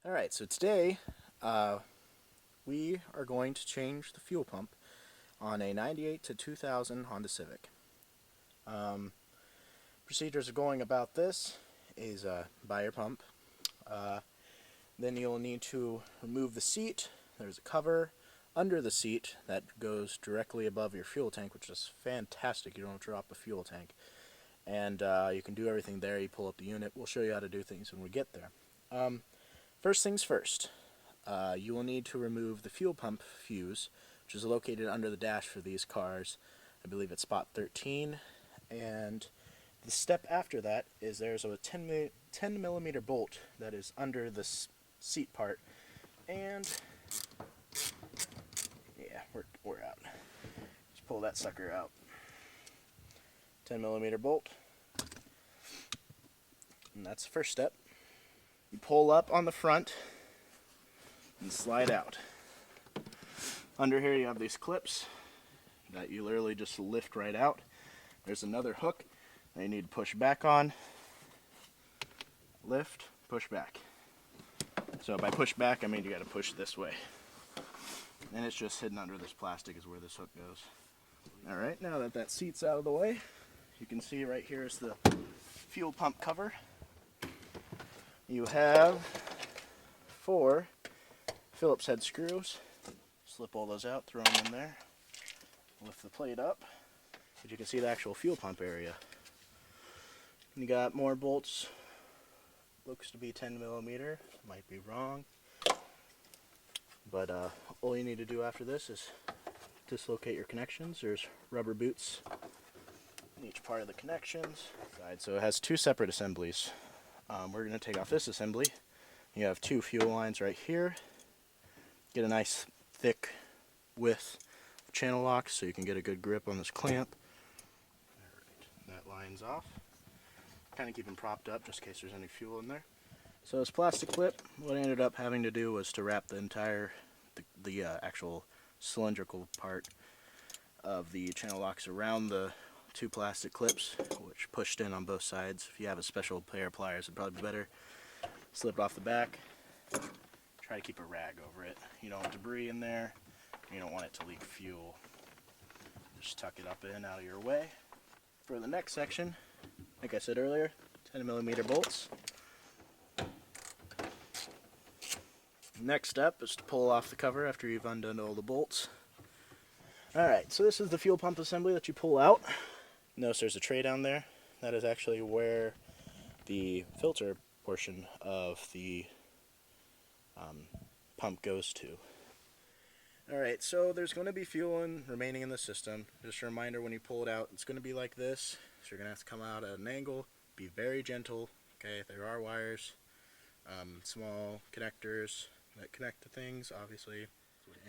Alright, so today we are going to change the fuel pump on a 98 to 2000 Honda Civic. Procedures of going about this is buy your pump. Then you'll need to remove the seat. There's a cover under the seat that goes directly above your fuel tank, which is fantastic. You don't drop a fuel tank. And you can do everything there. You pull up the unit. We'll show you how to do things when we get there. First things first, you will need to remove the fuel pump fuse, which is located under the dash for these cars. I believe it's spot 13. And the step after that is there's a 10 millimeter bolt that is under the seat part. And yeah, we're out. Just pull that sucker out. 10 millimeter bolt. And that's the first step. You pull up on the front and slide out. Under here you have these clips that you literally just lift right out. There's another hook that you need to push back on. Lift, push back. So by push back, I mean you got to push this way. And it's just hidden under this plastic is where this hook goes. Alright, now that that seat's out of the way, you can see right here is the fuel pump cover. You have 4 Phillips head screws. Slip all those out, throw them in there. Lift the plate up. But you can see the actual fuel pump area. You got more bolts. Looks to be 10 millimeter. Might be wrong. But all you need to do after this is dislocate your connections. There's rubber boots in each part of the connections. So it has 2 separate assemblies. We're going to take off this assembly. You have 2 fuel lines right here. Get a nice thick width channel lock so you can get a good grip on this clamp. Alright, that line's off. Kind of keep them propped up just in case there's any fuel in there. So this plastic clip, what I ended up having to do was to wrap the entire, the actual cylindrical part of the channel locks around the 2 plastic clips, which pushed in on both sides. If you have a special pair of pliers, it'd probably be better. Slip off the back. Try to keep a rag over it. You don't want debris in there. You don't want it to leak fuel. Just tuck it up in out of your way. For the next section, like I said earlier, 10 millimeter bolts. Next step is to pull off the cover after you've undone all the bolts. Alright, so this is the fuel pump assembly that you pull out. Notice there's a tray down there. That is actually where the filter portion of the pump goes to. Alright, so there's going to be fuel remaining in the system. Just a reminder, when you pull it out, it's going to be like this. So you're going to have to come out at an angle. Be very gentle. Okay, there are wires, small connectors that connect to things, obviously.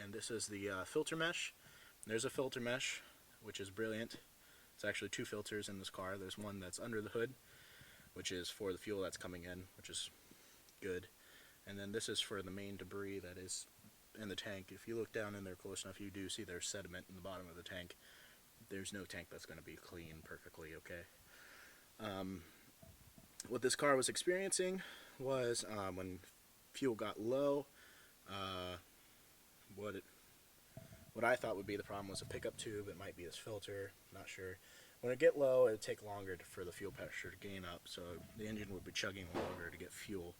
And this is the filter mesh. There's a filter mesh, which is brilliant. It's actually 2 filters in this car. There's one that's under the hood, which is for the fuel that's coming in, which is good. And then this is for the main debris that is in the tank. If you look down in there close enough, you do see there's sediment in the bottom of the tank. There's no tank that's going to be clean perfectly, okay? What this car was experiencing was when fuel got low, what I thought would be the problem was a pickup tube. It might be this filter, not sure. When it get low, it would take longer for the fuel pressure to gain up, so the engine would be chugging longer to get fuel.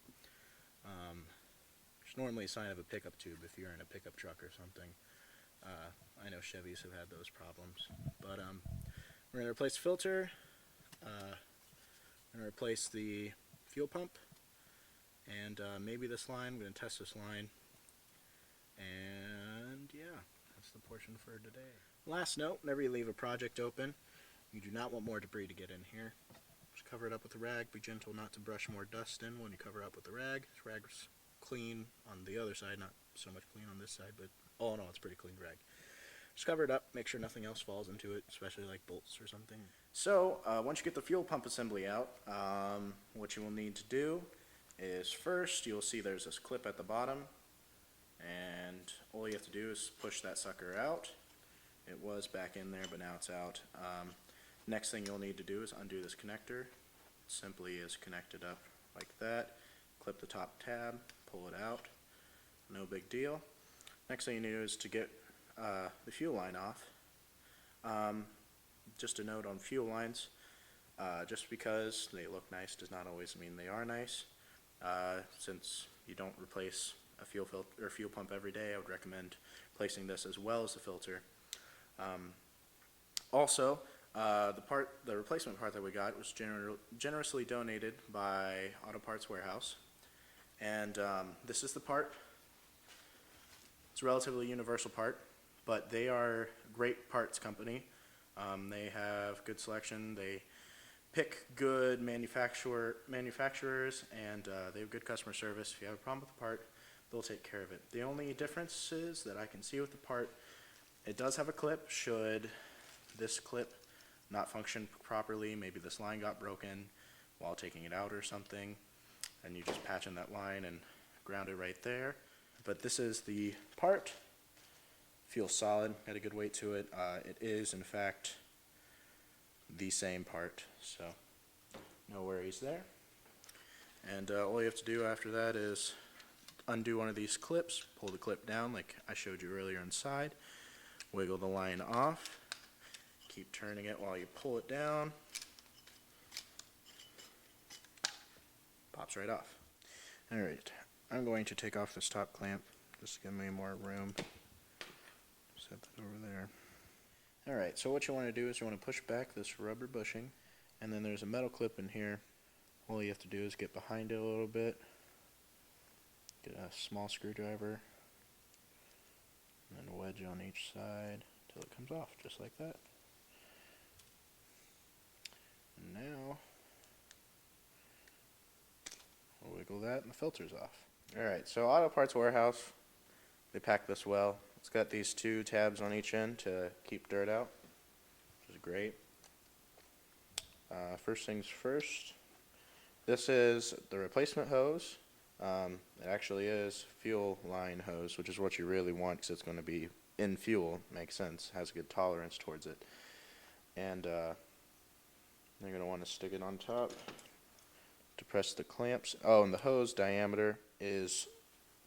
It's normally a sign of a pickup tube if you're in a pickup truck or something. I know Chevys have had those problems. But we're going to replace the filter. We're going to replace the fuel pump. And maybe this line. I'm going to test this line. And yeah, that's the portion for today. Last note, whenever you leave a project open, you do not want more debris to get in here. Just cover it up with a rag. Be gentle not to brush more dust in when you cover it up with the rag. This rag's clean on the other side, not so much clean on this side, but all in all, it's pretty clean rag. Just cover it up, make sure nothing else falls into it, especially like bolts or something. So, once you get the fuel pump assembly out, what you will need to do is first, you'll see there's this clip at the bottom, and all you have to do is push that sucker out. It was back in there, but now it's out. Next thing you'll need to do is undo this connector. It simply is connected up like that. Clip the top tab, pull it out. No big deal. Next thing you need is to get the fuel line off. Just a note on fuel lines, just because they look nice does not always mean they are nice. Since you don't replace a fuel pump every day, I would recommend placing this as well as the filter. Also, the replacement part that we got was generously donated by Auto Parts Warehouse, and this is the part. It's a relatively universal part, but they are a great parts company. They have good selection. They pick good manufacturers, and they have good customer service. If you have a problem with the part, they'll take care of it. The only differences that I can see with the part, it does have a clip. Should this clip not function properly, maybe this line got broken while taking it out or something, and you just patch in that line and ground it right there. But this is the part. Feels solid, got a good weight to it. It is, in fact, the same part, so no worries there. And all you have to do after that is undo one of these clips, pull the clip down like I showed you earlier inside, wiggle the line off, keep turning it while you pull it down, pops right off. Alright, I'm going to take off this top clamp, just to give me more room. Set that over there. Alright, so what you want to do is you want to push back this rubber bushing, and then there's a metal clip in here. All you have to do is get behind it a little bit, get a small screwdriver, and then wedge on each side until it comes off, just like that. And now, we'll wiggle that and the filter's off. Alright, so Auto Parts Warehouse, they pack this well. It's got these two tabs on each end to keep dirt out, which is great. First things first, this is the replacement hose. It actually is fuel line hose, which is what you really want because it's going to be in fuel. Makes sense, has a good tolerance towards it. And you're going to want to stick it on top to press the clamps. Oh, and the hose diameter is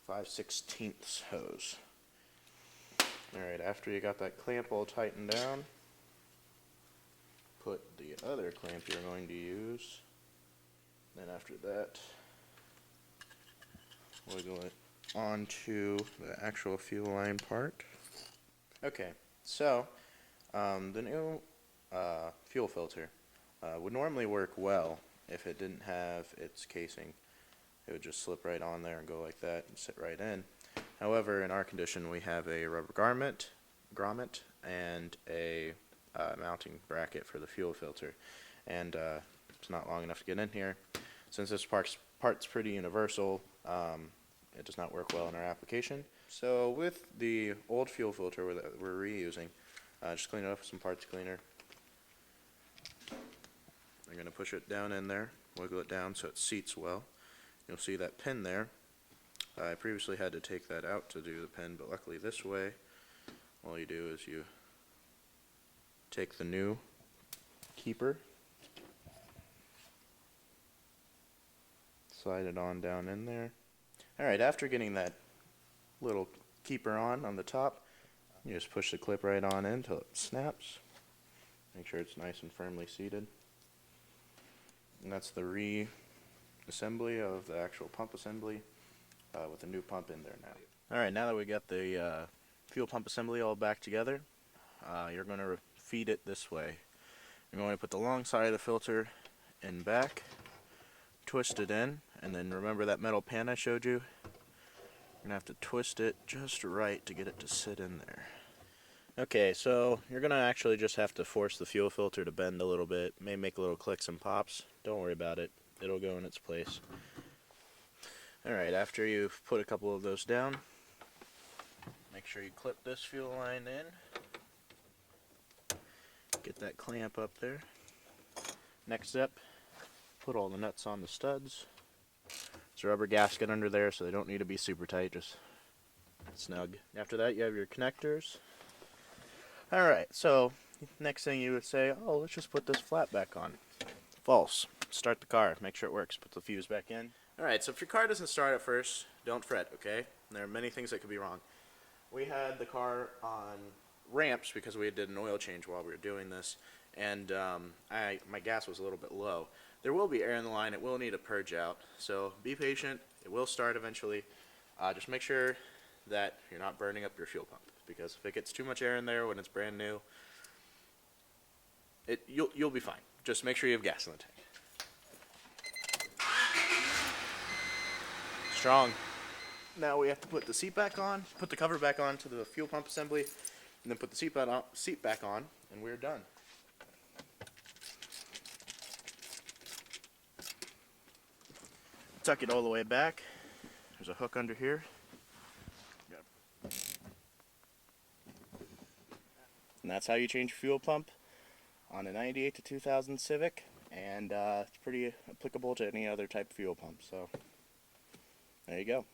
5/16 hose. Alright, after you got that clamp all tightened down, put the other clamp you're going to use. Then after that, wiggle it onto the actual fuel line part. Okay, so the new fuel filter would normally work well if it didn't have its casing. It would just slip right on there and go like that and sit right in. However, in our condition, we have a rubber grommet and a mounting bracket for the fuel filter, and it's not long enough to get in here. Since this part's pretty universal, it does not work well in our application. So with the old fuel filter that we're reusing, just clean it up with some parts cleaner. I'm going to push it down in there, wiggle it down so it seats well. You'll see that pin there. I previously had to take that out to do the pin, but luckily this way, all you do is you take the new keeper, slide it on down in there. Alright, after getting that little keeper on the top, you just push the clip right on in until it snaps. Make sure it's nice and firmly seated. And that's the reassembly of the actual pump assembly with a new pump in there now. Alright, now that we got the fuel pump assembly all back together, you're going to feed it this way. You're going to put the long side of the filter in back, twist it in, and then remember that metal pan I showed you? You're going to have to twist it just right to get it to sit in there. Okay, so you're going to actually just have to force the fuel filter to bend a little bit. May make little clicks and pops. Don't worry about it. It'll go in its place. Alright, after you've put a couple of those down, make sure you clip this fuel line in. Get that clamp up there. Next step, put all the nuts on the studs. There's a rubber gasket under there, so they don't need to be super tight, just snug. After that, you have your connectors. Alright, so next thing you would say, oh, let's just put this flat back on. False. Start the car, make sure it works, put the fuse back in. Alright, so if your car doesn't start at first, don't fret, okay? There are many things that could be wrong. We had the car on ramps because we did an oil change while we were doing this, and my gas was a little bit low. There will be air in the line. It will need a purge out, so be patient. It will start eventually. Just make sure that you're not burning up your fuel pump, because if it gets too much air in there when it's brand new, you'll be fine. Just make sure you have gas in the tank. Strong. Now we have to put the seat back on, put the cover back on to the fuel pump assembly, and then put the seat back on, and we're done. Tuck it all the way back. There's a hook under here. And that's how you change your fuel pump on a 98 to 2000 Civic, and it's pretty applicable to any other type of fuel pump. So there you go.